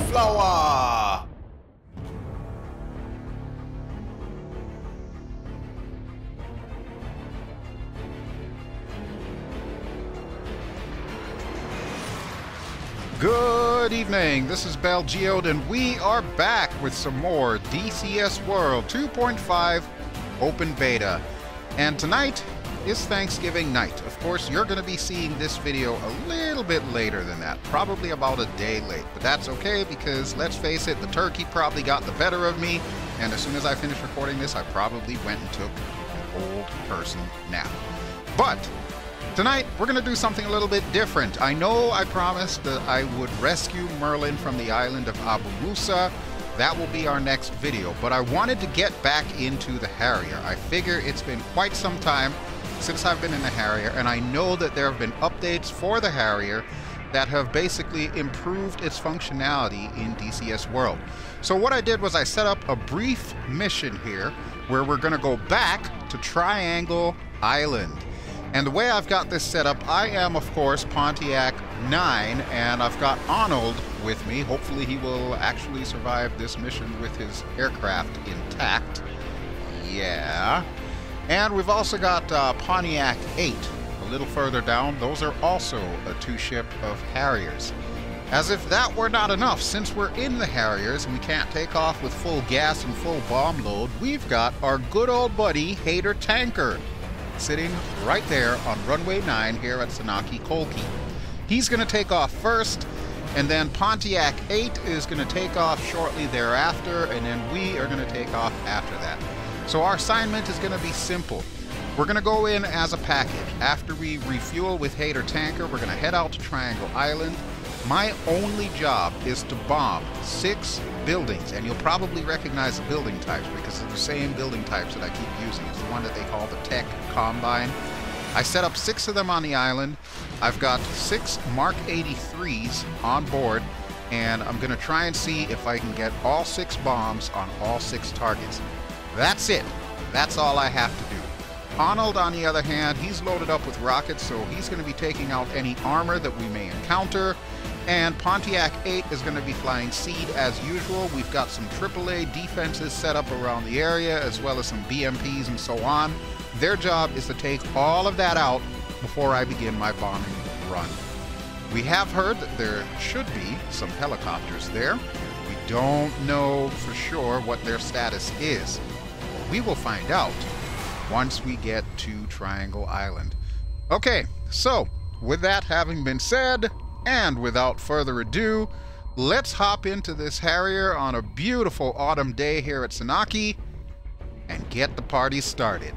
Boomflowah! Good evening, this is BelGeode, and we are back with some more DCS World 2.5 Open Beta. And tonight is Thanksgiving night. Of course, you're going to be seeing this video a little bit later than that, probably about a day late. But that's okay, because let's face it, the turkey probably got the better of me, and as soon as I finished recording this, I probably went and took an old person nap. But tonight, we're going to do something a little bit different. I know I promised that I would rescue Merlin from the island of Abu Musa. That will be our next video, but I wanted to get back into the Harrier. I figure it's been quite some time since I've been in the Harrier, and I know that there have been updates for the Harrier that have basically improved its functionality in DCS World. So what I did was I set up a brief mission here where we're going to go back to Triangle Island. And the way I've got this set up, I am, of course, Pontiac 9, and I've got Ahnold with me. Hopefully he will actually survive this mission with his aircraft intact. Yeah. And we've also got Pontiac 8 a little further down. Those are also a two-ship of Harriers. As if that were not enough, since we're in the Harriers and we can't take off with full gas and full bomb load, we've got our good old buddy Harrier tanker sitting right there on runway 9 here at Sanaki Kolki. He's going to take off first, and then Pontiac 8 is going to take off shortly thereafter, and then we are going to take off after that. So our assignment is going to be simple. We're going to go in as a package. After we refuel with Harrier tanker, we're going to head out to Triangle Island. My only job is to bomb 6 buildings, and you'll probably recognize the building types because they're the same building types that I keep using. It's the one that they call the Tech Combine. I set up 6 of them on the island. I've got 6 Mark 83s on board, and I'm going to try and see if I can get all 6 bombs on all 6 targets. That's it. That's all I have to do. Ahnold, on the other hand, he's loaded up with rockets, so he's going to be taking out any armor that we may encounter. And Pontiac 8 is going to be flying seed as usual. We've got some AAA defenses set up around the area, as well as some BMPs and so on. Their job is to take all of that out before I begin my bombing run. We have heard that there should be some helicopters there. We don't know for sure what their status is. We will find out once we get to Triangle Island. Okay, so with that having been said, and without further ado, let's hop into this Harrier on a beautiful autumn day here at Sanaki and get the party started.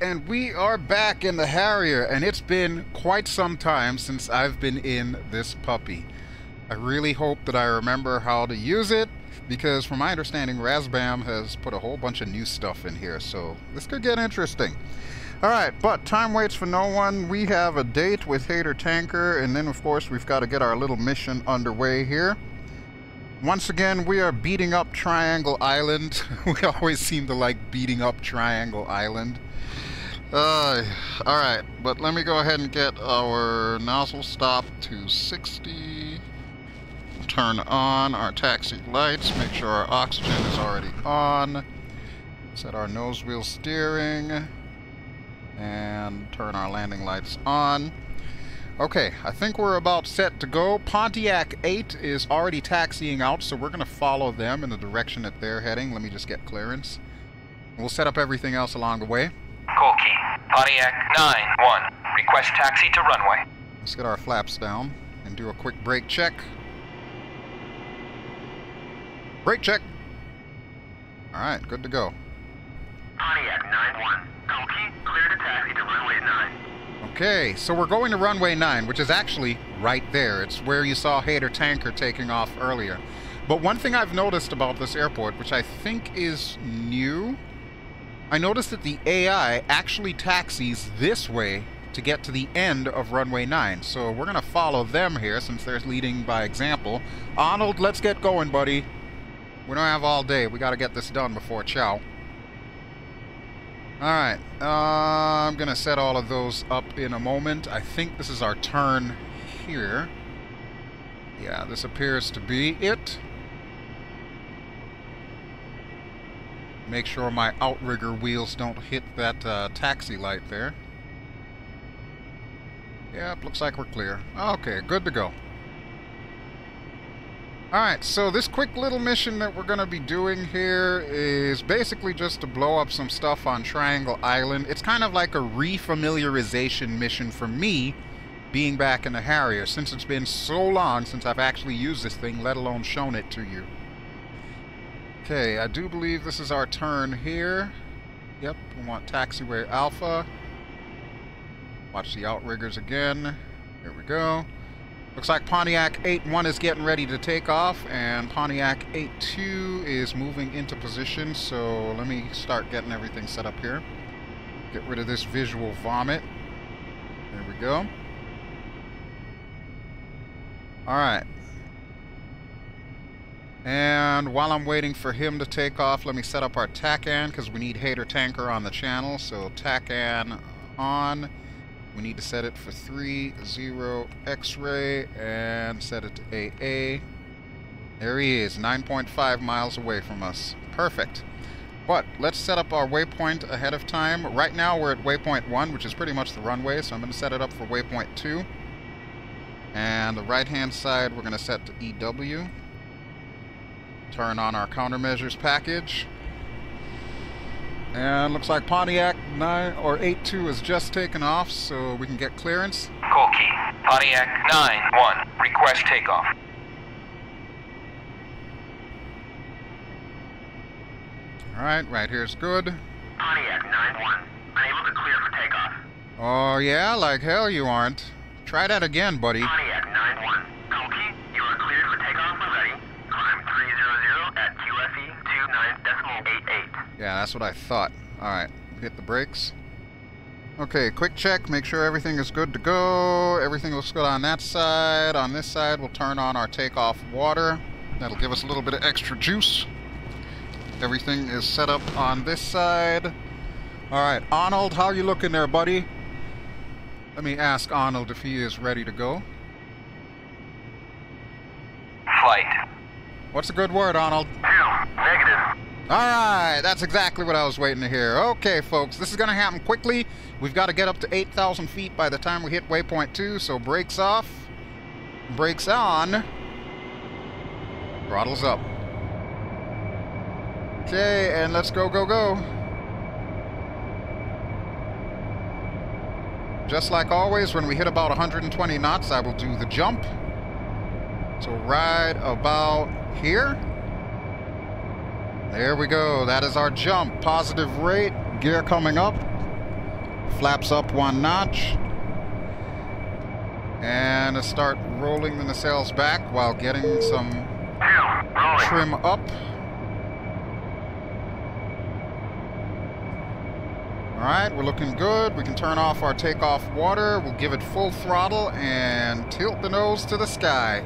And we are back in the Harrier, and it's been quite some time since I've been in this puppy. I really hope that I remember how to use it, because from my understanding, Razbam has put a whole bunch of new stuff in here, so this could get interesting. Alright, but time waits for no one. We have a date with Harrier tanker, and then of course we've got to get our little mission underway here. Once again, we are beating up Triangle Island. We always seem to like beating up Triangle Island. Alright, but let me go ahead and get our nozzle stop to 60. Turn on our taxi lights, make sure our oxygen is already on. Set our nose wheel steering, and turn our landing lights on. Okay, I think we're about set to go. Pontiac 8 is already taxiing out, so we're going to follow them in the direction that they're heading. Let me just get clearance. We'll set up everything else along the way. Kolki, Pontiac 9-1. Request taxi to runway. Let's get our flaps down and do a quick brake check. Brake check. Alright, good to go. Pontiac 9-1. Kolki, clear to taxi to runway 9. Okay, so we're going to runway 9, which is actually right there. It's where you saw Harrier tanker taking off earlier. But one thing I've noticed about this airport, which I think is new, I noticed that the AI actually taxis this way to get to the end of runway 9. So we're going to follow them here since they're leading by example. Ahnold, let's get going, buddy. We don't have all day. We got to get this done before chow. Alright, I'm going to set all of those up in a moment. I think this is our turn here. Yeah, this appears to be it. Make sure my outrigger wheels don't hit that taxi light there. Yep, looks like we're clear. Okay, good to go. Alright, so this quick little mission that we're going to be doing here is basically just to blow up some stuff on Triangle Island. It's kind of like a re-familiarization mission for me, being back in the Harrier, since it's been so long since I've actually used this thing, let alone shown it to you. Okay, I do believe this is our turn here. Yep, we want taxiway Alpha. Watch the outriggers again. Here we go. Looks like Pontiac 8-1 is getting ready to take off, and Pontiac 8-2 is moving into position, so let me start getting everything set up here. Get rid of this visual vomit. There we go. Alright. And while I'm waiting for him to take off, let me set up our TACAN, because we need Hater Tanker on the channel. So TACAN on. We need to set it for 30 X-ray and set it to AA. There he is, 9.5 miles away from us. Perfect. But let's set up our waypoint ahead of time. Right now we're at waypoint 1, which is pretty much the runway, so I'm going to set it up for waypoint 2. And the right-hand side we're going to set to EW. Turn on our countermeasures package. And looks like Pontiac 8-2 has just taken off, so we can get clearance. Call key. Pontiac 9-1. Request takeoff. Alright, right here's good. Pontiac 9-1. Unable to clear for takeoff. Oh yeah, like hell you aren't. Try that again, buddy. Pontiac 9-1. Call key. You are cleared for takeoff when ready. Climb 300 at QFE 29.88. Yeah, that's what I thought. Alright, hit the brakes. Okay, quick check, make sure everything is good to go. Everything looks good on that side. On this side, we'll turn on our takeoff water. That'll give us a little bit of extra juice. Everything is set up on this side. Alright, Ahnold, how you looking there, buddy? Let me ask Ahnold if he is ready to go. Flight. What's a good word, Ahnold? 2. Negative. Alright, that's exactly what I was waiting to hear. Okay, folks, this is going to happen quickly. We've got to get up to 8,000 feet by the time we hit waypoint 2, so brakes off, brakes on, throttles up. Okay, and let's go, go, go. Just like always, when we hit about 120 knots, I will do the jump. So right about here. There we go. That is our jump. Positive rate. Gear coming up. Flaps up 1 notch. And let's start rolling the nacelles back while getting some trim up. Alright, we're looking good. We can turn off our takeoff water. We'll give it full throttle and tilt the nose to the sky.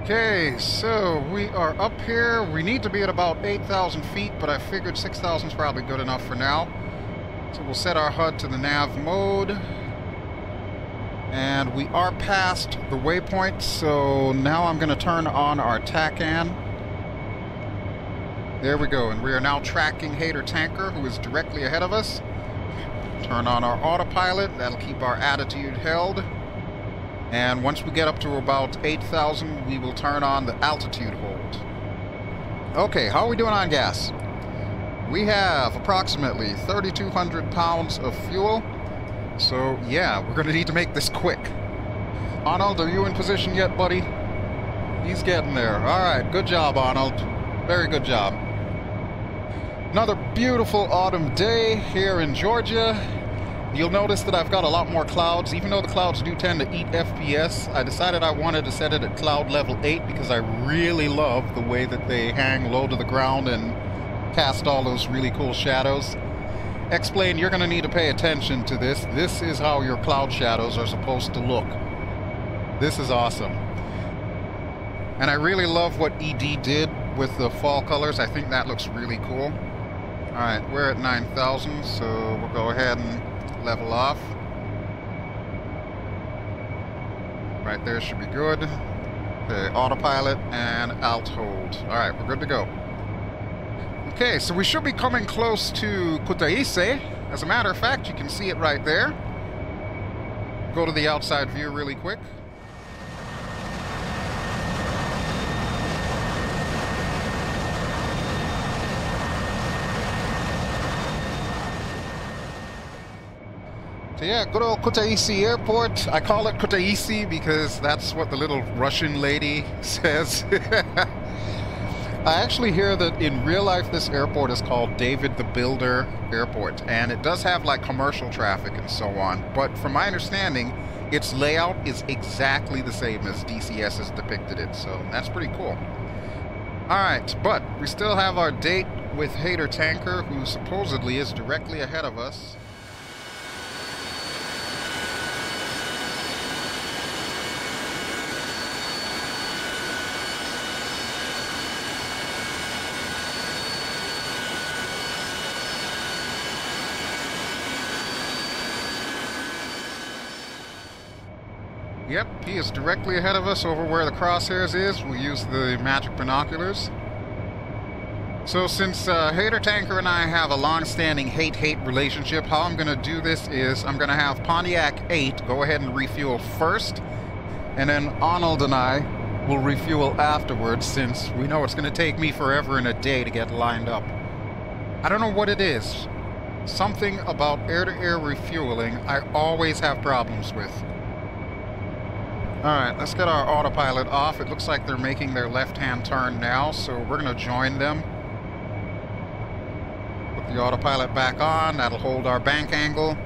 Okay, so we are up here. We need to be at about 8,000 feet, but I figured 6,000 is probably good enough for now. So we'll set our HUD to the nav mode. And we are past the waypoint, so now I'm going to turn on our TACAN. There we go, and we are now tracking Hater Tanker, who is directly ahead of us. Turn on our autopilot. That'll keep our attitude held. And once we get up to about 8,000, we will turn on the altitude hold. Okay, how are we doing on gas? we have approximately 3,200 pounds of fuel. So yeah, we're going to need to make this quick. Ahnold, are you in position yet, buddy? He's getting there. Alright, good job, Ahnold. Very good job. Another beautiful autumn day here in Georgia. You'll notice that I've got a lot more clouds. Even though the clouds do tend to eat FPS, I decided I wanted to set it at cloud level 8 because I really love the way that they hang low to the ground and cast all those really cool shadows. Explain, you're going to need to pay attention to this. This is how your cloud shadows are supposed to look. This is awesome. And I really love what ED did with the fall colors. I think that looks really cool. Alright, we're at 9,000, so we'll go ahead and level off. Right there should be good. Okay, autopilot and alt hold. Alright, we're good to go. Okay, so we should be coming close to Kutaise. As a matter of fact, you can see it right there. Go to the outside view really quick. So yeah, good old Kutaisi Airport. I call it Kutaisi because that's what the little Russian lady says. I actually hear that in real life this airport is called David the Builder Airport, and it does have like commercial traffic and so on, but from my understanding its layout is exactly the same as DCS has depicted it, so that's pretty cool. Alright, but we still have our date with Hater Tanker, who supposedly is directly ahead of us. Yep, he is directly ahead of us over where the crosshairs is. We'll use the magic binoculars. So since Hater Tanker and I have a long-standing hate-hate relationship, how I'm going to do this is I'm going to have Pontiac 8 go ahead and refuel first, and then Ahnold and I will refuel afterwards, since we know it's going to take me forever and a day to get lined up. I don't know what it is. Something about air-to-air refueling I always have problems with. Alright, let's get our autopilot off. It looks like they're making their left-hand turn now, so we're going to join them. Put the autopilot back on. That'll hold our bank angle.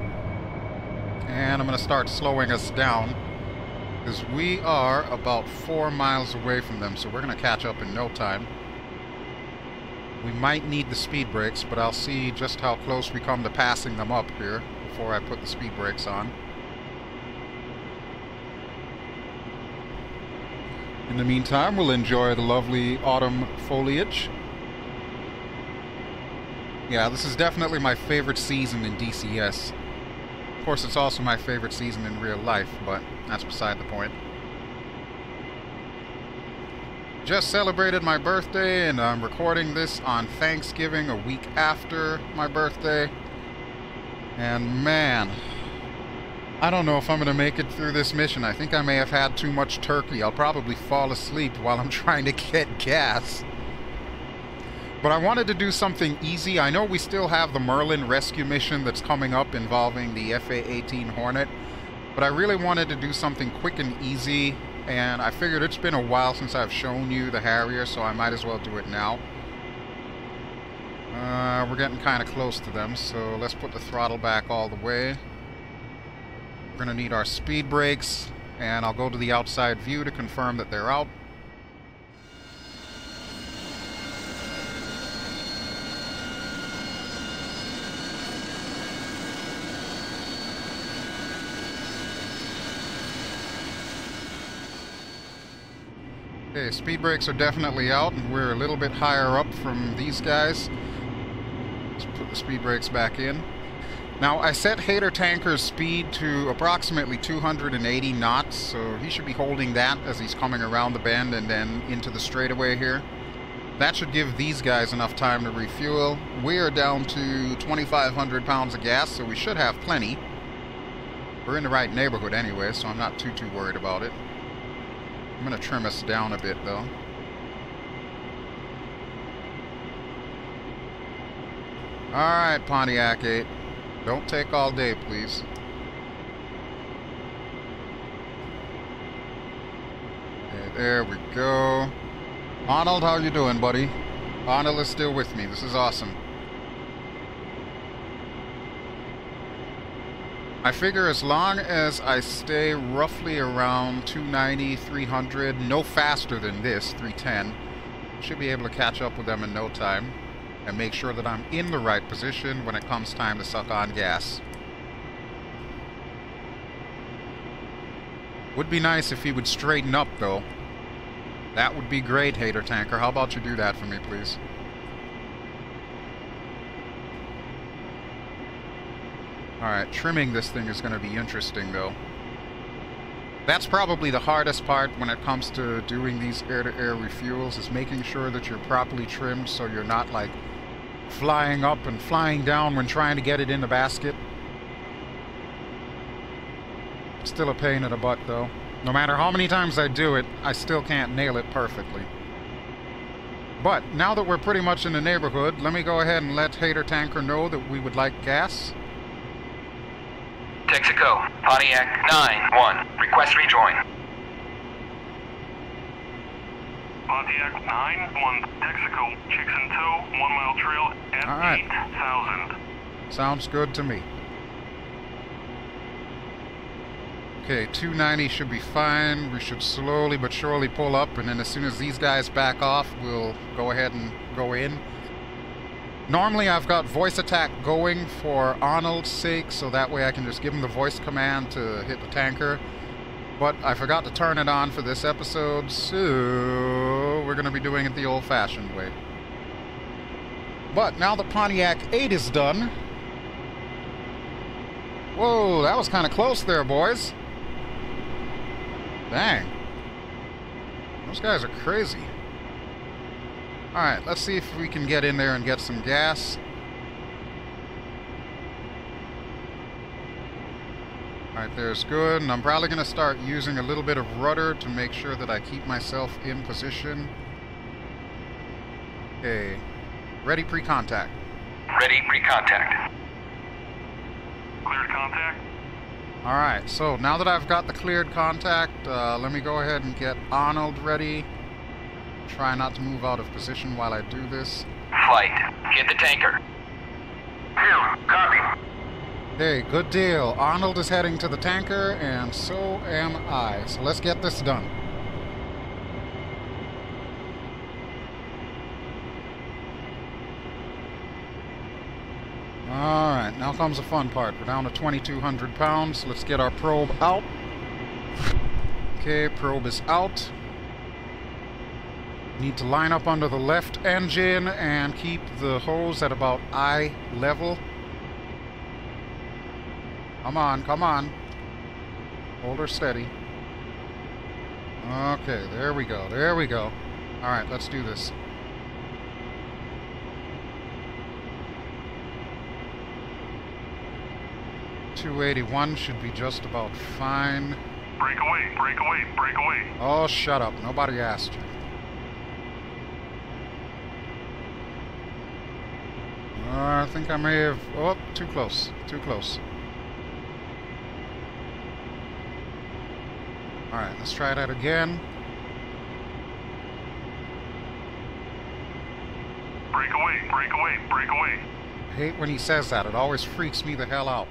And I'm going to start slowing us down, because we are about 4 miles away from them, so we're going to catch up in no time. We might need the speed brakes, but I'll see just how close we come to passing them up here before I put the speed brakes on. In the meantime, we'll enjoy the lovely autumn foliage. Yeah, this is definitely my favorite season in DCS. Of course, it's also my favorite season in real life, but that's beside the point. Just celebrated my birthday, and I'm recording this on Thanksgiving, a week after my birthday. And man, I don't know if I'm going to make it through this mission. I think I may have had too much turkey. I'll probably fall asleep while I'm trying to get gas. But I wanted to do something easy. I know we still have the Merlin rescue mission that's coming up involving the FA-18 Hornet, but I really wanted to do something quick and easy, and I figured it's been a while since I've shown you the Harrier, so I might as well do it now. We're getting kind of close to them, so let's put the throttle back all the way. We're going to need our speed brakes, and I'll go to the outside view to confirm that they're out. Okay, speed brakes are definitely out, and we're a little bit higher up from these guys. Let's put the speed brakes back in. Now, I set Hater Tanker's speed to approximately 280 knots, so he should be holding that as he's coming around the bend and then into the straightaway here. That should give these guys enough time to refuel. We are down to 2,500 pounds of gas, so we should have plenty. We're in the right neighborhood anyway, so I'm not too worried about it. I'm going to trim us down a bit, though. Alright, Pontiac 8. Don't take all day, please. Okay, there we go. Ahnold, how you doing, buddy? Ahnold is still with me. This is awesome. I figure as long as I stay roughly around 290, 300, no faster than this, 310, should be able to catch up with them in no time and make sure that I'm in the right position when it comes time to suck on gas. Would be nice if he would straighten up, though. That would be great, Hater Tanker. How about you do that for me, please? Alright, trimming this thing is going to be interesting, though. That's probably the hardest part when it comes to doing these air-to-air refuels, is making sure that you're properly trimmed so you're not, like, flying up and flying down when trying to get it in the basket. Still a pain in the butt, though. No matter how many times I do it, I still can't nail it perfectly. But now that we're pretty much in the neighborhood, let me go ahead and let Hater Tanker know that we would like gas. Texaco, Pontiac 9-1. Request rejoin. Pontiac 9-1. Texaco, chicks in tow, 1 mile trail at 8,000. Sounds good to me. Okay, 290 should be fine. We should slowly but surely pull up, and then as soon as these guys back off, we'll go ahead and go in. Normally I've got voice attack going for Ahnold's sake, so that way I can just give him the voice command to hit the tanker. But I forgot to turn it on for this episode, so we're going to be doing it the old-fashioned way. But now that Pontiac 8 is done... Whoa, that was kind of close there, boys. Dang. Those guys are crazy. Alright, let's see if we can get in there and get some gas. Alright, there's good. And I'm probably going to start using a little bit of rudder to make sure that I keep myself in position. Okay. Ready pre-contact. Ready pre-contact. Cleared contact. Alright, so now that I've got the cleared contact, let me go ahead and get Ahnold ready. Try not to move out of position while I do this. Flight. Hit the tanker. 2, copy. Hey, good deal. Ahnold is heading to the tanker, and so am I. So let's get this done. Alright, now comes the fun part. We're down to 2,200 pounds. Let's get our probe out. Okay, probe is out. Need to line up under the left engine and keep the hose at about eye level. Come on, come on. Hold her steady. Okay, there we go, there we go. Alright, let's do this. .281 should be just about fine. Break away, break away, break away. Oh, shut up. Nobody asked you. I think I may have... Oh, too close. Too close. Alright, let's try that again. Break away, break away, break away. I hate when he says that. It always freaks me the hell out.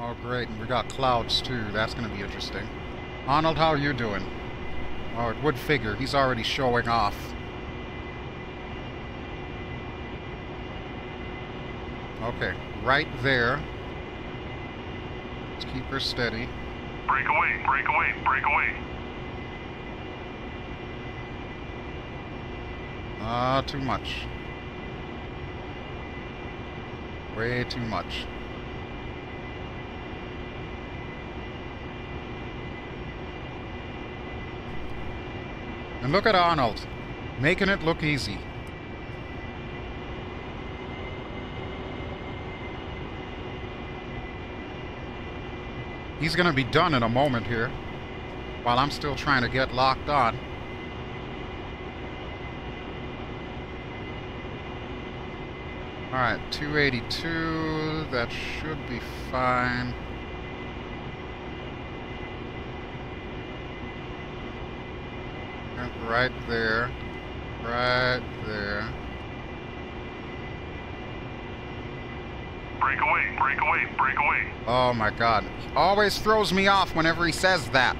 Oh, great. And we got clouds, too. That's going to be interesting. Ahnold, how are you doing? Oh, it would figure. He's already showing off. Okay, right there. Let's keep her steady. Break away, break away, break away. Too much. Way too much. And look at Ahnold, making it look easy. He's going to be done in a moment here, while I'm still trying to get locked on. Alright, 282, that should be fine. Right there. Right there. Break away, break away, break away. Oh my god. He always throws me off whenever he says that.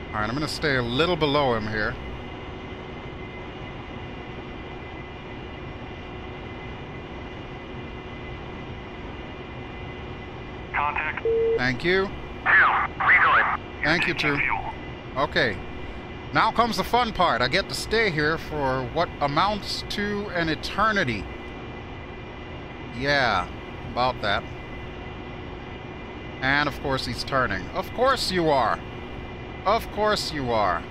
Alright, I'm going to stay a little below him here. Contact. Thank you. Thank you, too. Okay. Now comes the fun part. I get to stay here for what amounts to an eternity. Yeah, about that. And, of course, he's turning. Of course you are. Of course you are.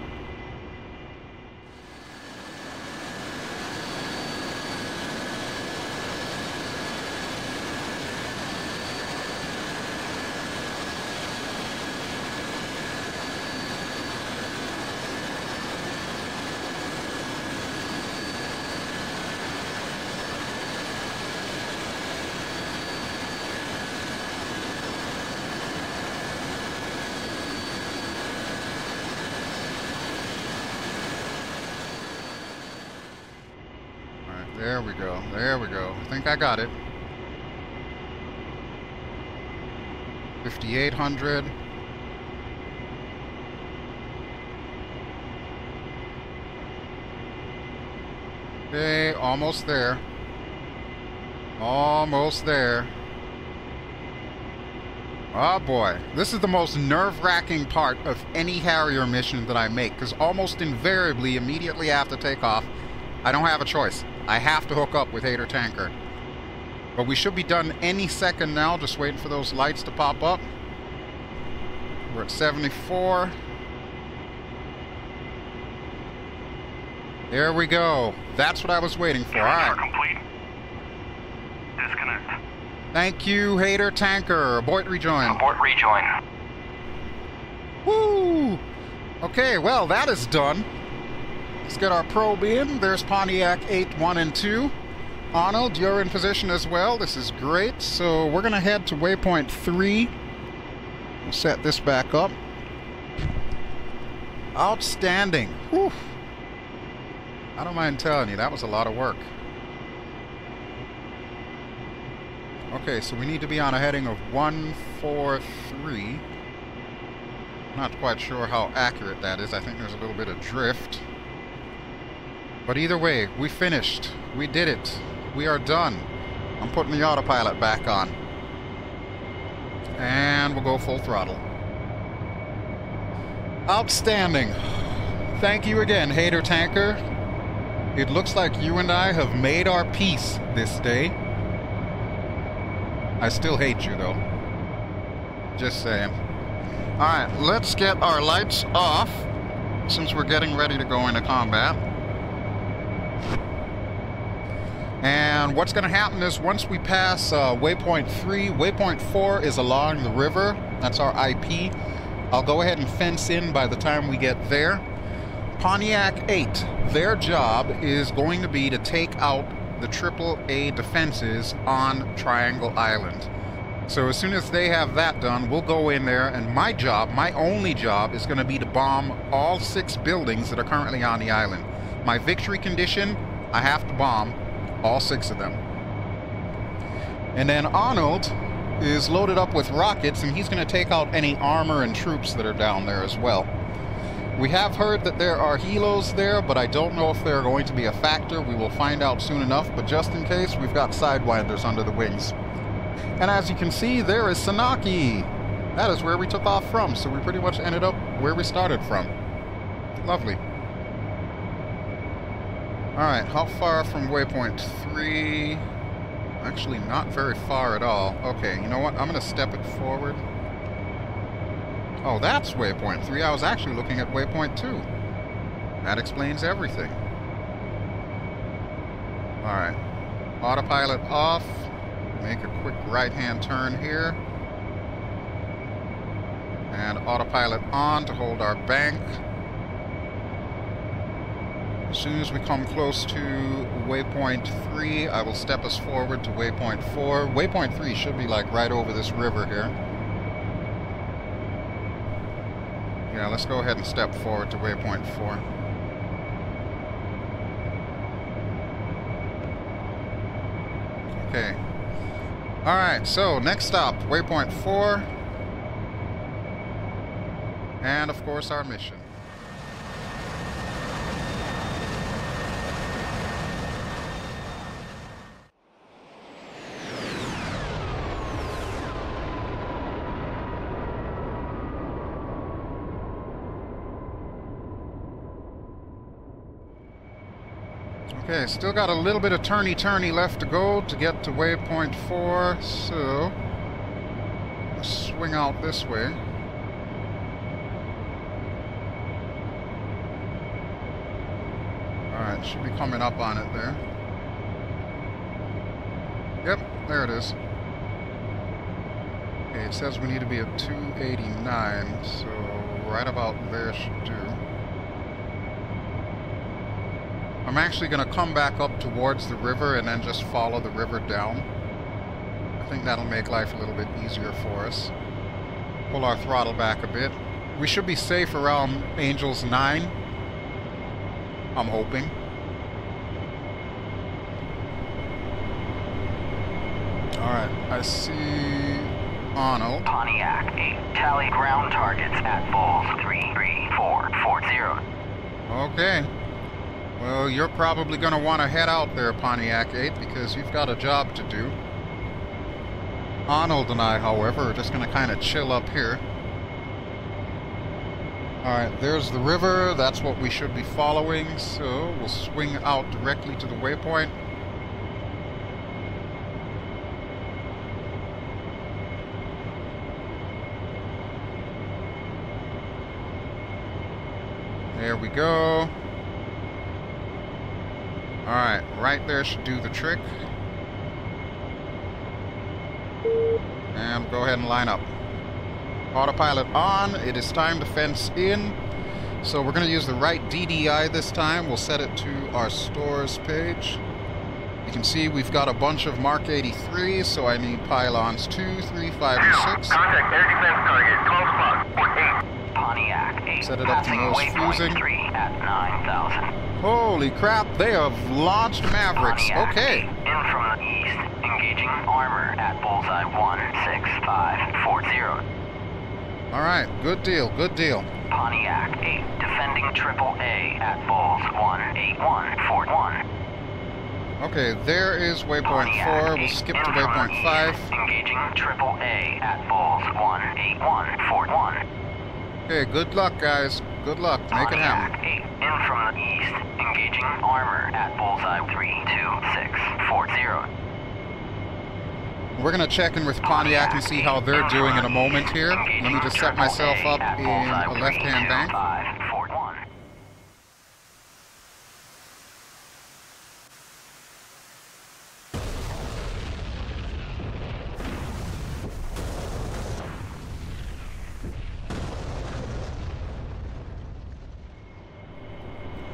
There we go. There we go. I think I got it. 5,800. Okay, almost there. Almost there. Oh boy. This is the most nerve-wracking part of any Harrier mission that I make, because almost invariably, immediately after takeoff, I don't have a choice. I have to hook up with Hater Tanker. But we should be done any second now, just waiting for those lights to pop up. We're at 74. There we go. That's what I was waiting for. Alright. Complete. Disconnect. Thank you, Hater Tanker. Abort rejoin. Abort rejoin. Woo! Okay, well, that is done. Let's get our probe in. There's Pontiac 8, 1, and 2. Ahnold, you're in position as well. This is great. So we're going to head to waypoint 3. We'll set this back up. Outstanding. Whew. I don't mind telling you, that was a lot of work. Okay, so we need to be on a heading of 143. Not quite sure how accurate that is. I think there's a little bit of drift. But either way, we finished. We did it. We are done. I'm putting the autopilot back on. And we'll go full throttle. Outstanding. Thank you again, Hater Tanker. It looks like you and I have made our peace this day. I still hate you, though. Just saying. Alright, let's get our lights off, since we're getting ready to go into combat. And what's going to happen is once we pass waypoint 3, waypoint 4 is along the river. That's our IP. I'll go ahead and fence in by the time we get there. Pontiac 8, their job is going to be to take out the AAA defenses on Triangle Island. So as soon as they have that done, we'll go in there, and my job, my only job, is going to be to bomb all 6 buildings that are currently on the island. My victory condition, I have to bomb all 6 of them. And then Ahnold is loaded up with rockets, and he's going to take out any armor and troops that are down there as well. We have heard that there are helos there, but I don't know if they're going to be a factor. We will find out soon enough, but just in case, we've got Sidewinders under the wings. And as you can see, there is Sanaki. That is where we took off from, so we pretty much ended up where we started from. Lovely. Alright, how far from waypoint 3? Actually, not very far at all. Okay, you know what? I'm going to step it forward. Oh, that's waypoint 3. I was actually looking at waypoint 2. That explains everything. Alright. Autopilot off. Make a quick right-hand turn here. And autopilot on to hold our bank. As soon as we come close to waypoint 3, I will step us forward to waypoint 4. Waypoint 3 should be like right over this river here. Yeah, let's go ahead and step forward to waypoint 4. Okay. Alright, so next stop, waypoint 4. And of course our mission. Okay, still got a little bit of turny left to go to get to waypoint 4, so let's swing out this way. Alright, should be coming up on it there. Yep, there it is. Okay, it says we need to be at 289, so right about there should do. I'm actually going to come back up towards the river and then just follow the river down. I think that'll make life a little bit easier for us. Pull our throttle back a bit. We should be safe around Angels 9. I'm hoping. Alright, I see Ahnold. Pontiac 8. Tally ground targets at Bulls 33440. Okay. Well, you're probably going to want to head out there, Pontiac 8, because you've got a job to do. Ahnold and I, however, are just going to kind of chill up here. Alright, there's the river. That's what we should be following, so we'll swing out directly to the waypoint. There we go. Alright, right there should do the trick. And we'll go ahead and line up. Autopilot on. It is time to fence in. So we're going to use the right DDI this time. We'll set it to our stores page. You can see we've got a bunch of Mark 83s, so I need pylons 2, 3, 5, and 6. Contact air defense target, 12 o'clock, 8. Pontiac 8. Set it up to nose fusing. 3 at 9,000. Holy crap, they have launched Mavericks. Pontiac Okay. 8, in from the east, engaging armor at bullseye 16540. Alright, good deal, good deal. Pontiac 8, defending AAA at Bulls 18141. Okay, there is waypoint 4. We'll skip to waypoint 5. Engaging AAA at Bulls 18141. Okay, good luck, guys. Good luck. Make it happen. Pontiac 8, in from the east, engaging armor at bullseye 32640. We're going to check in with Pontiac and see how they're doing in a moment here. Let me just set myself up in a left-hand bank.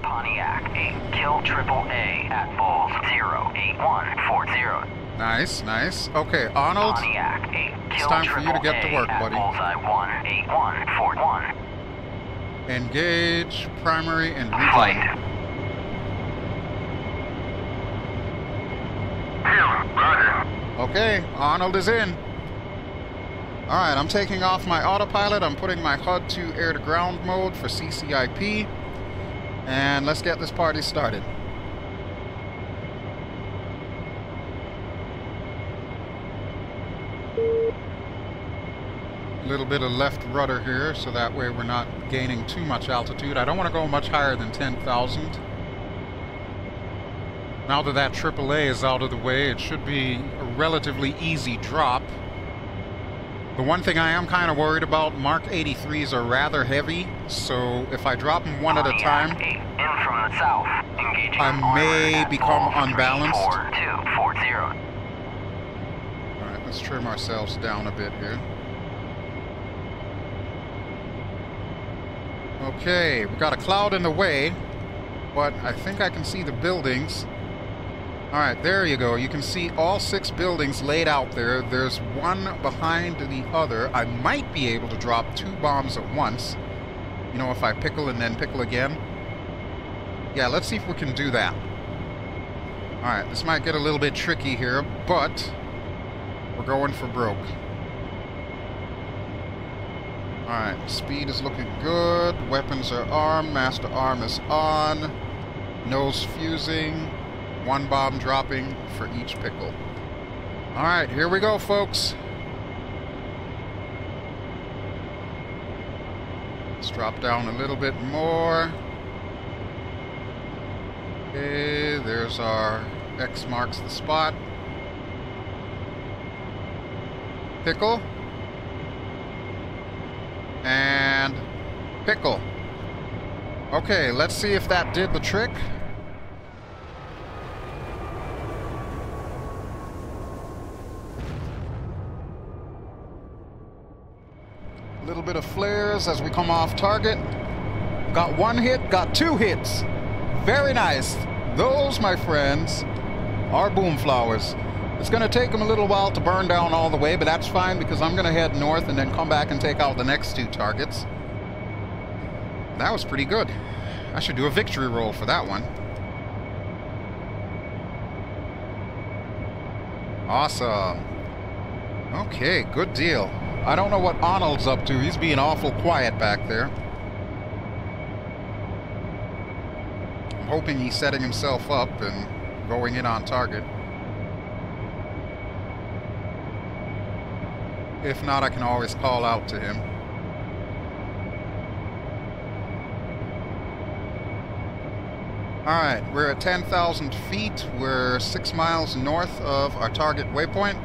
Pontiac 8, kill AAA at Bulls 08140. Nice, nice. Okay, Ahnold, Pontiac 8, it's time for you to get to work, buddy. Bullseye 18141. Engage, primary, and Flight. recon. Roger. Okay, Ahnold is in. Alright, I'm taking off my autopilot. I'm putting my HUD to air-to-ground mode for CCIP. And let's get this party started. A little bit of left rudder here, so that way we're not gaining too much altitude. I don't want to go much higher than 10,000. Now that that AAA is out of the way, it should be a relatively easy drop. The one thing I am kind of worried about, Mark 83s are rather heavy, so if I drop them one at a time, in from the south, engaging I may become unbalanced. 4240. Alright, let's trim ourselves down a bit here. Okay, we got a cloud in the way, but I think I can see the buildings. Alright, there you go. You can see all 6 buildings laid out there. There's one behind the other. I might be able to drop 2 bombs at once. You know, if I pickle and then pickle again. Yeah, let's see if we can do that. Alright, this might get a little bit tricky here, but we're going for broke. Alright, speed is looking good. Weapons are armed. Master arm is on. Nose fusing. 1 bomb dropping for each pickle. Alright, here we go, folks. Let's drop down a little bit more. Okay, there's our X marks the spot. Pickle. And pickle. Okay, let's see if that did the trick. A little bit of flares as we come off target. Got 1 hit, got 2 hits. Very nice. Those, my friends, are Boomflowahs. It's going to take them a little while to burn down all the way, but that's fine because I'm going to head north and then come back and take out the next 2 targets. That was pretty good. I should do a victory roll for that one. Awesome. Okay, good deal. I don't know what Ahnold's up to. He's being awful quiet back there. I'm hoping he's setting himself up and going in on target. If not, I can always call out to him. Alright, we're at 10,000 feet. We're 6 miles north of our target waypoint.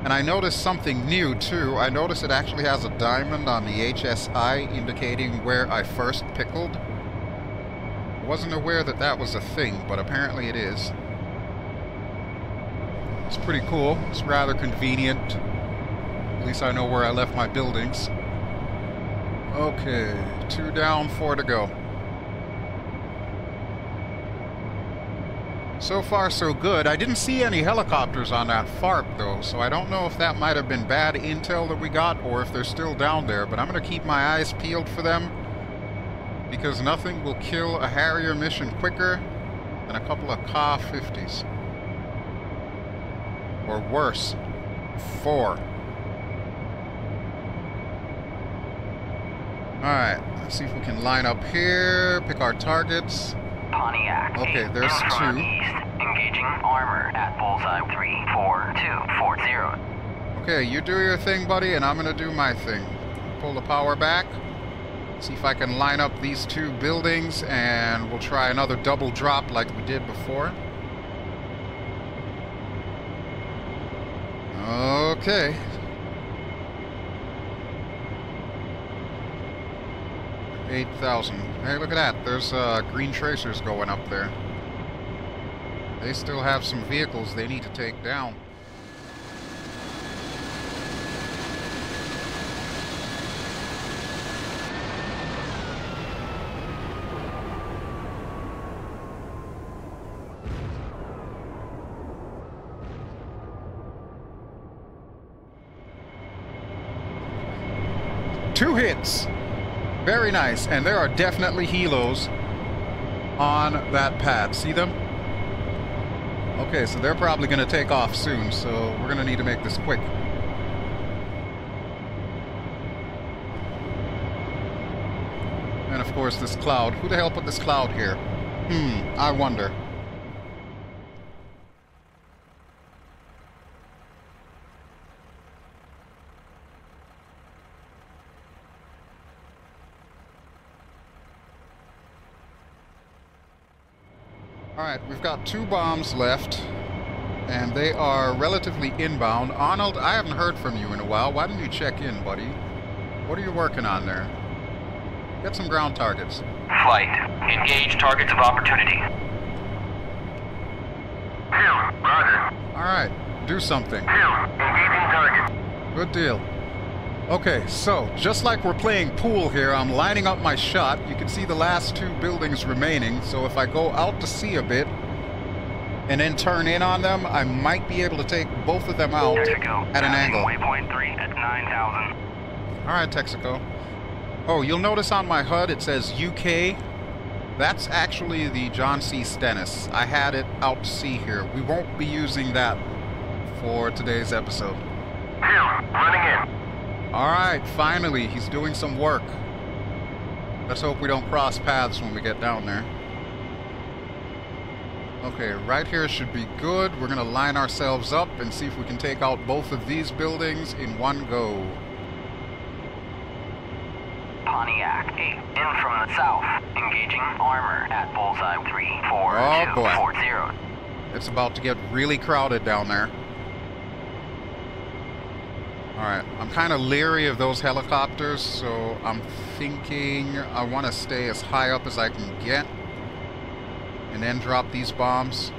And I noticed something new too. I noticed it actually has a diamond on the HSI indicating where I first pickled. I wasn't aware that that was a thing, but apparently it is. It's pretty cool. It's rather convenient. At least I know where I left my buildings. Okay, 2 down, 4 to go. So far, so good. I didn't see any helicopters on that FARP, though, so I don't know if that might have been bad intel that we got or if they're still down there, but I'm going to keep my eyes peeled for them because nothing will kill a Harrier mission quicker than a couple of Ka-50s. Or worse, 4. Alright, let's see if we can line up here, pick our targets. Pontiac. Okay, there's 2. East, engaging armor at bullseye 34240. Okay, you do your thing, buddy, and I'm gonna do my thing. Pull the power back. See if I can line up these 2 buildings, and we'll try another double drop like we did before. Okay. $8,000. Hey, look at that. There's green tracers going up there. They still have some vehicles they need to take down. Two hits. Very nice. And there are definitely helos on that pad. See them? Okay, so they're probably going to take off soon, so we're going to need to make this quick. And of course this cloud. Who the hell put this cloud here? I wonder. Alright, we've got 2 bombs left. And they are relatively inbound. Ahnold, I haven't heard from you in a while. Why don't you check in, buddy? What are you working on there? Get some ground targets. Flight. Engage targets of opportunity. Roger. Alright, do something. Engaging target. Good deal. Okay, so, just like we're playing pool here, I'm lining up my shot. You can see the last two buildings remaining, so if I go out to sea a bit, and then turn in on them, I might be able to take both of them out at an angle. Waypoint 3 at 9,000. Alright, Texaco. Oh, you'll notice on my HUD it says UK. That's actually the John C. Stennis. I had it out to sea here. We won't be using that for today's episode. Running in. Alright, finally, he's doing some work. Let's hope we don't cross paths when we get down there. Okay, right here should be good. We're going to line ourselves up and see if we can take out both of these buildings in one go. Pontiac 8 in from the south. Engaging armor at bullseye 34240. It's about to get really crowded down there. Alright, I'm kind of leery of those helicopters, so I'm thinking I want to stay as high up as I can get. And then drop these bombs.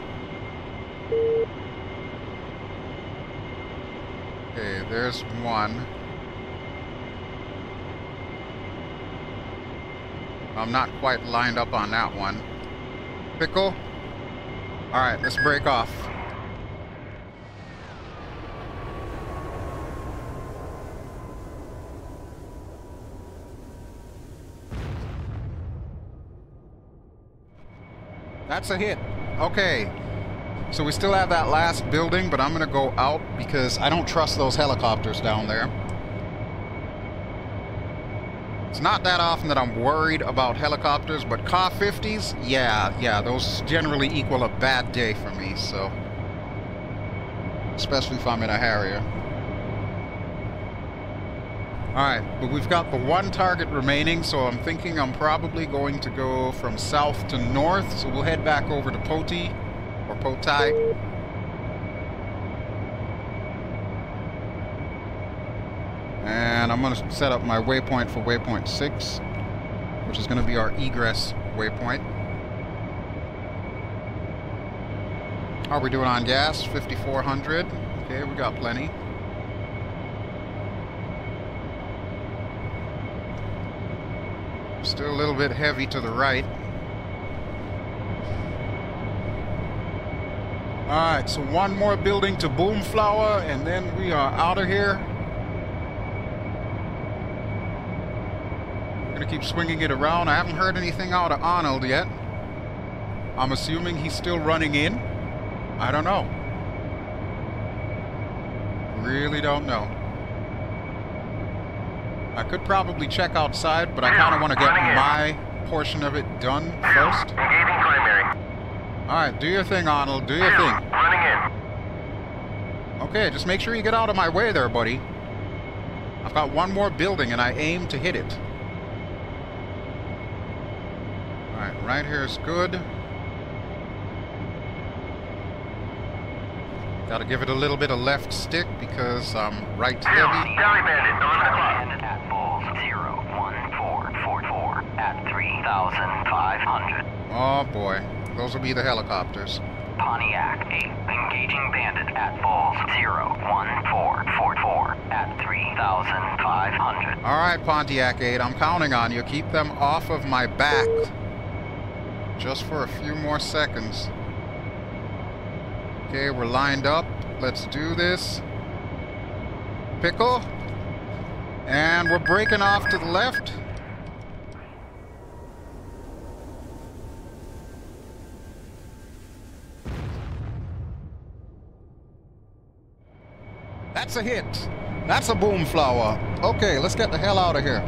Okay, there's one. I'm not quite lined up on that one. Pickle? Alright, let's break off. That's a hit. Okay. So we still have that last building, but I'm going to go out because I don't trust those helicopters down there. It's not that often that I'm worried about helicopters, but Ka-50s, yeah, those generally equal a bad day for me, so. Especially if I'm in a Harrier. Alright, but we've got the one target remaining, so I'm thinking I'm probably going to go from south to north, so we'll head back over to Poti, or Poti. And I'm going to set up my waypoint for waypoint 6, which is going to be our egress waypoint. How are we doing on gas? 5,400. Okay, we got plenty. Still a little bit heavy to the right. Alright, so one more building to Boomflowah, and then we are out of here. I'm gonna keep swinging it around. I haven't heard anything out of Ahnold yet. I'm assuming he's still running in. I don't know. Really don't know. I could probably check outside, but I kind of want to get my portion of it done first. Engaging primary. Alright, do your thing, Ahnold. Do your thing. Running in. Okay, just make sure you get out of my way there, buddy. I've got one more building, and I aim to hit it. Alright, right here is good. Gotta give it a little bit of left stick because I'm right heavy. Valley Bandit, 11 o'clock. At bulls 01444 at 3,500. Oh boy, those will be the helicopters. Pontiac 8 engaging bandit at bulls 01444 at 3,500. Alright, Pontiac 8, I'm counting on you. Keep them off of my back. Just for a few more seconds. Okay, we're lined up. Let's do this. Pickle. And we're breaking off to the left. That's a hit. That's a Boomflowah. Okay, let's get the hell out of here.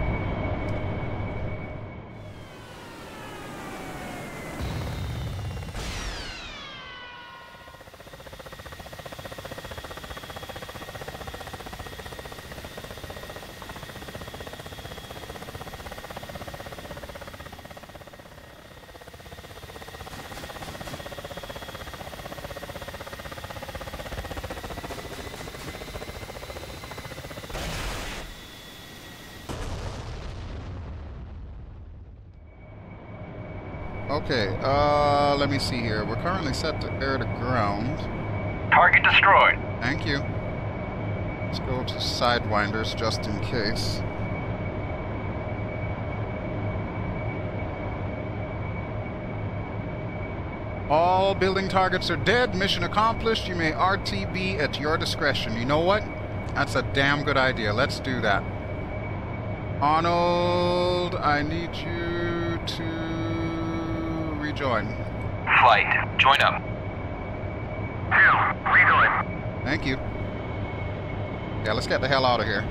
Okay, let me see here. We're currently set to air to ground. Target destroyed. Thank you. Let's go to Sidewinders just in case. All building targets are dead. Mission accomplished. You may RTB at your discretion. You know what? That's a damn good idea. Let's do that. Arnold, I need you to rejoin. Flight, join up. 2, rejoin. Thank you. Yeah, let's get the hell out of here.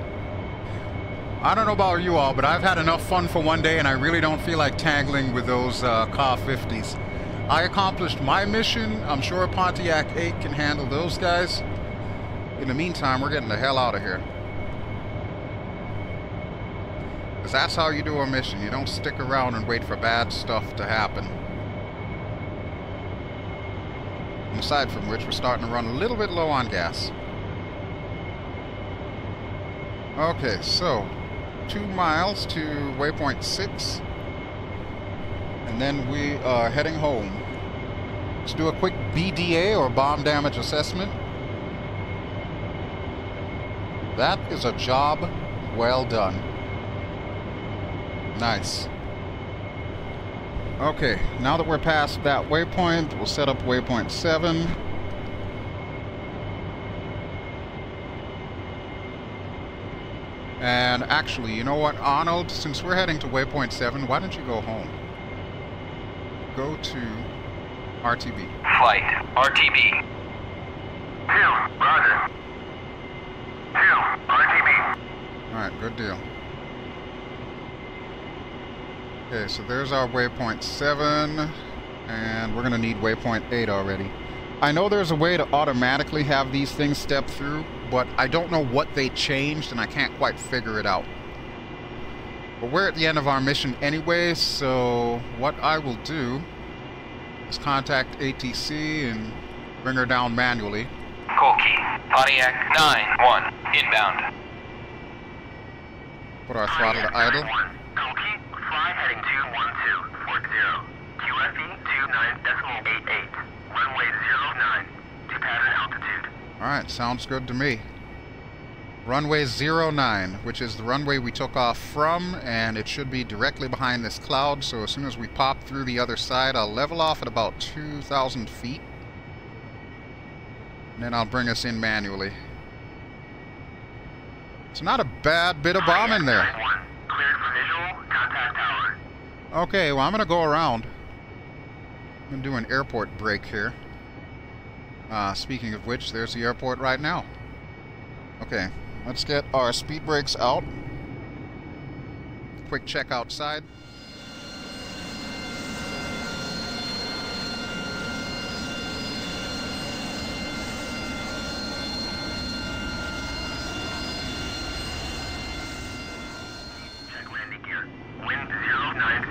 I don't know about you all, but I've had enough fun for one day, and I really don't feel like tangling with those Car 50s. I accomplished my mission. I'm sure Pontiac 8 can handle those guys. In the meantime, we're getting the hell out of here. Because that's how you do a mission. You don't stick around and wait for bad stuff to happen. And aside from which, we're starting to run a little bit low on gas. Okay, so 2 miles to waypoint 6. And then we are heading home. Let's do a quick BDA, or bomb damage assessment. That is a job well done. Nice. Okay, now that we're past that waypoint, we'll set up waypoint 7. And actually, you know what, Arnold, since we're heading to waypoint 7, why don't you go home? Go to RTB. Flight, RTB. 2, roger. 2, RTB. Alright, good deal. Okay, so there's our waypoint 7, and we're going to need waypoint 8 already. I know there's a way to automatically have these things step through, but I don't know what they changed, and I can't quite figure it out. But we're at the end of our mission anyway, so what I will do is contact ATC and bring her down manually. Colkey, Pontiac 9-1, inbound. Put our throttle to idle. Colkey, fly heading 21240. QFE 29.88. Runway 09 to pattern altitude. Alright, sounds good to me. Runway 09, which is the runway we took off from, and it should be directly behind this cloud, so as soon as we pop through the other side, I'll level off at about 2,000 feet. And then I'll bring us in manually. It's not a bad bit of bombing there. Cleared for visual, contact tower. Okay, well, I'm going to go around. I'm going to do an airport break here. Speaking of which, there's the airport right now. Okay, let's get our speed brakes out. Quick check outside. Check landing gear. Wind 090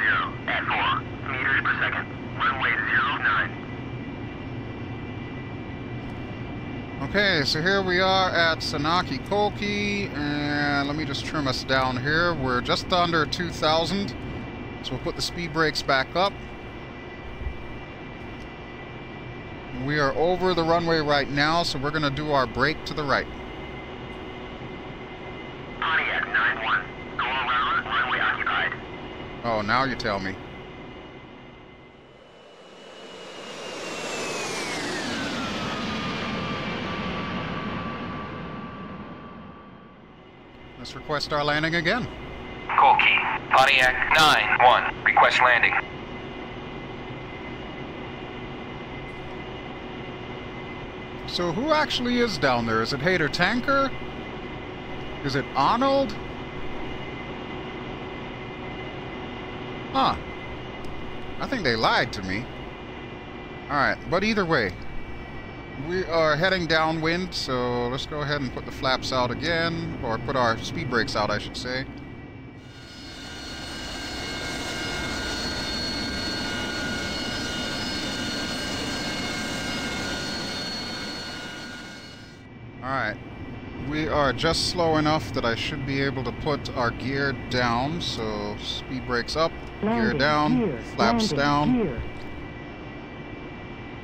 at 4 meters per second. Runway 09. Okay, so here we are at Sanaki Koki, and let me just trim us down here. We're just under 2,000, so we'll put the speed brakes back up. We are over the runway right now, so we're going to do our brake to the right. Pontiac 9-1. Go around, runway occupied. Oh, now you tell me. Let's request our landing again. Colkey, Pontiac 9-1, request landing. So who actually is down there? Is it Hater Tanker? Is it Ahnold? Huh. I think they lied to me. Alright, but either way, we are heading downwind, so let's go ahead and put the flaps out again, or put our speed brakes out, I should say. Alright, we are just slow enough that I should be able to put our gear down. So speed brakes up, gear down, flaps down.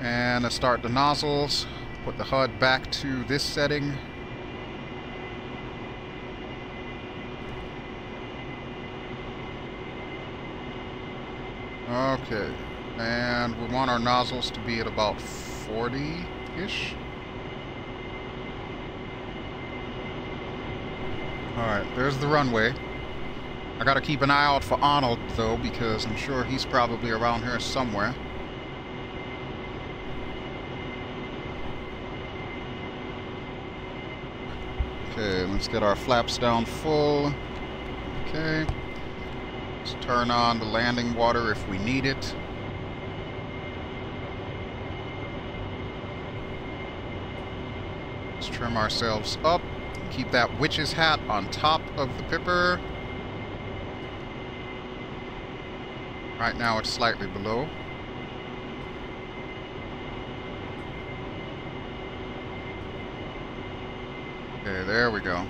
And I start the nozzles, put the HUD back to this setting. Okay, and we want our nozzles to be at about 40-ish. Alright, there's the runway. I gotta keep an eye out for Ahnold, though, because I'm sure he's probably around here somewhere. Okay, let's get our flaps down full. Okay. Let's turn on the landing water if we need it. Let's trim ourselves up. Keep that witch's hat on top of the pipper. Right now it's slightly below. Okay, there we go.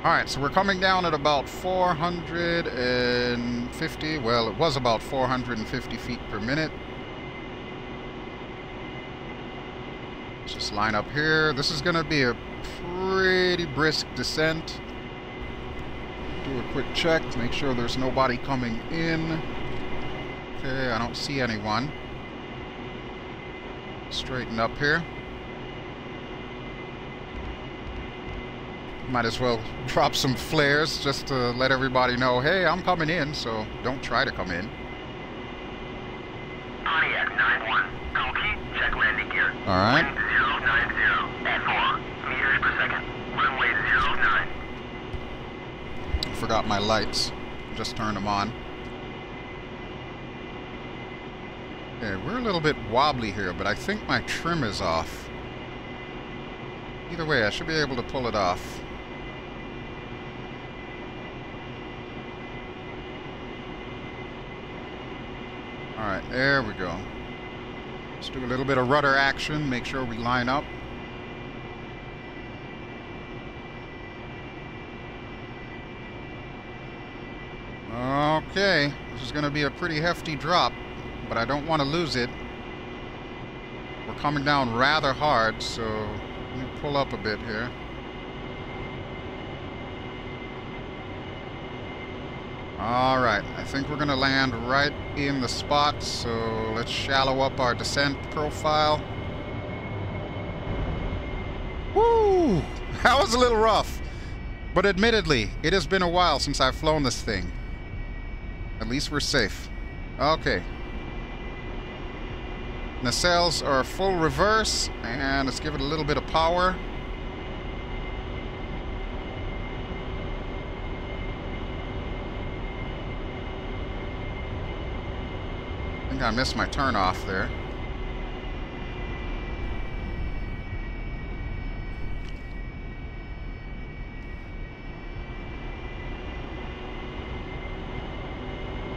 Alright, so we're coming down at about 450, well, it was about 450 feet per minute. Let's just line up here. This is going to be a pretty brisk descent. Do a quick check, make sure there's nobody coming in. Okay, I don't see anyone. Straighten up here. Might as well drop some flares just to let everybody know, hey, I'm coming in, so don't try to come in. Pontiac 9-1. Poti, check landing gear. Alright. Wind 090 at 4 meters per second. Runway 09. Forgot my lights. Just turned them on. Okay, we're a little bit wobbly here, but I think my trim is off. Either way, I should be able to pull it off. Alright, there we go. Let's do a little bit of rudder action, make sure we line up. Okay, this is going to be a pretty hefty drop, but I don't want to lose it. We're coming down rather hard, so let me pull up a bit here. Alright, I think we're going to land right in the spot, so let's shallow up our descent profile. Woo! That was a little rough, but admittedly, it has been a while since I've flown this thing. At least we're safe. Okay. Nacelles are full reverse, and let's give it a little bit of power. I think I missed my turn off there.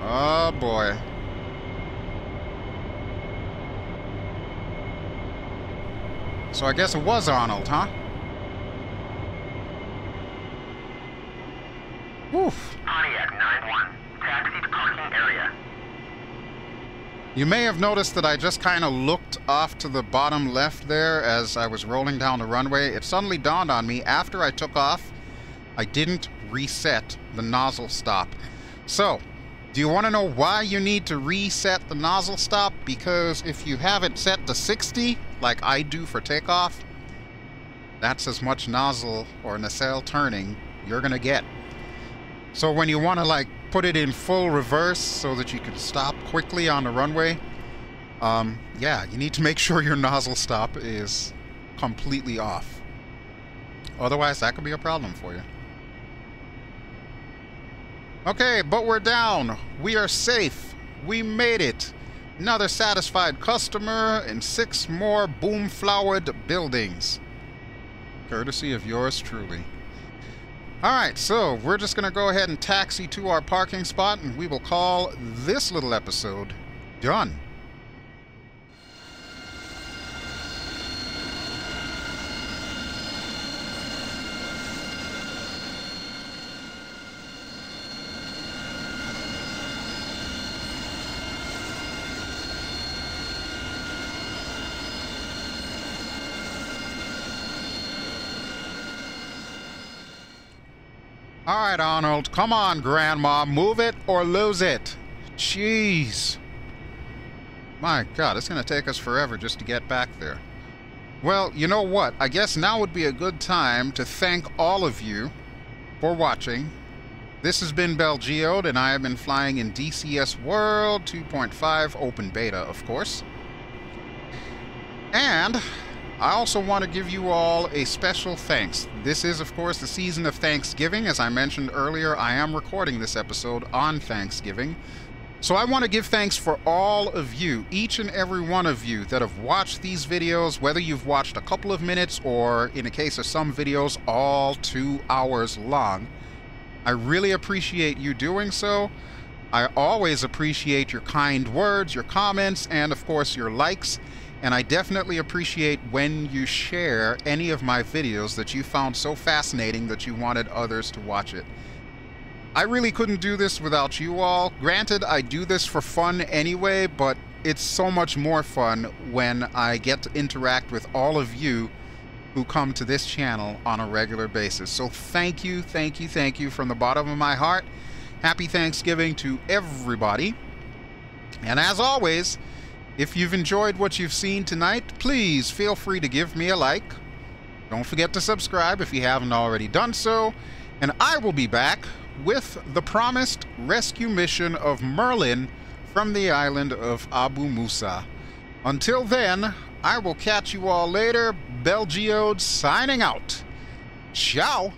Oh boy. So I guess it was Ahnold, huh? Woof. Pontiac 9-1. Taxi to parking area. You may have noticed that I just kind of looked off to the bottom left there as I was rolling down the runway. It suddenly dawned on me after I took off, I didn't reset the nozzle stop. So, do you want to know why you need to reset the nozzle stop? Because if you have it set to 60, like I do for takeoff, that's as much nozzle or nacelle turning you're going to get. So when you want to like put it in full reverse so that you can stop quickly on the runway, yeah, you need to make sure your nozzle stop is completely off. Otherwise, that could be a problem for you. Okay, but we're down. We are safe. We made it. Another satisfied customer and 6 more Boomflowah buildings. Courtesy of yours truly. Alright, so we're just going to go ahead and taxi to our parking spot, and we will call this little episode done. All right, Ahnold, come on, Grandma, move it or lose it. Jeez. My God, it's going to take us forever just to get back there. Well, you know what? I guess now would be a good time to thank all of you for watching. This has been BelGeode, and I have been flying in DCS World 2.5 Open Beta, of course. And I also want to give you all a special thanks. This is, of course, the season of Thanksgiving. As I mentioned earlier, I am recording this episode on Thanksgiving. So I want to give thanks for all of you, each and every one of you that have watched these videos, whether you've watched a couple of minutes or, in the case of some videos, all 2 hours long. I really appreciate you doing so. I always appreciate your kind words, your comments, and, of course, your likes. And I definitely appreciate when you share any of my videos that you found so fascinating that you wanted others to watch it. I really couldn't do this without you all. Granted, I do this for fun anyway, but it's so much more fun when I get to interact with all of you who come to this channel on a regular basis. So thank you, thank you, thank you from the bottom of my heart. Happy Thanksgiving to everybody. And as always, if you've enjoyed what you've seen tonight, please feel free to give me a like. Don't forget to subscribe if you haven't already done so. And I will be back with the promised rescue mission of Merlin from the island of Abu Musa. Until then, I will catch you all later. BelGeode signing out. Ciao!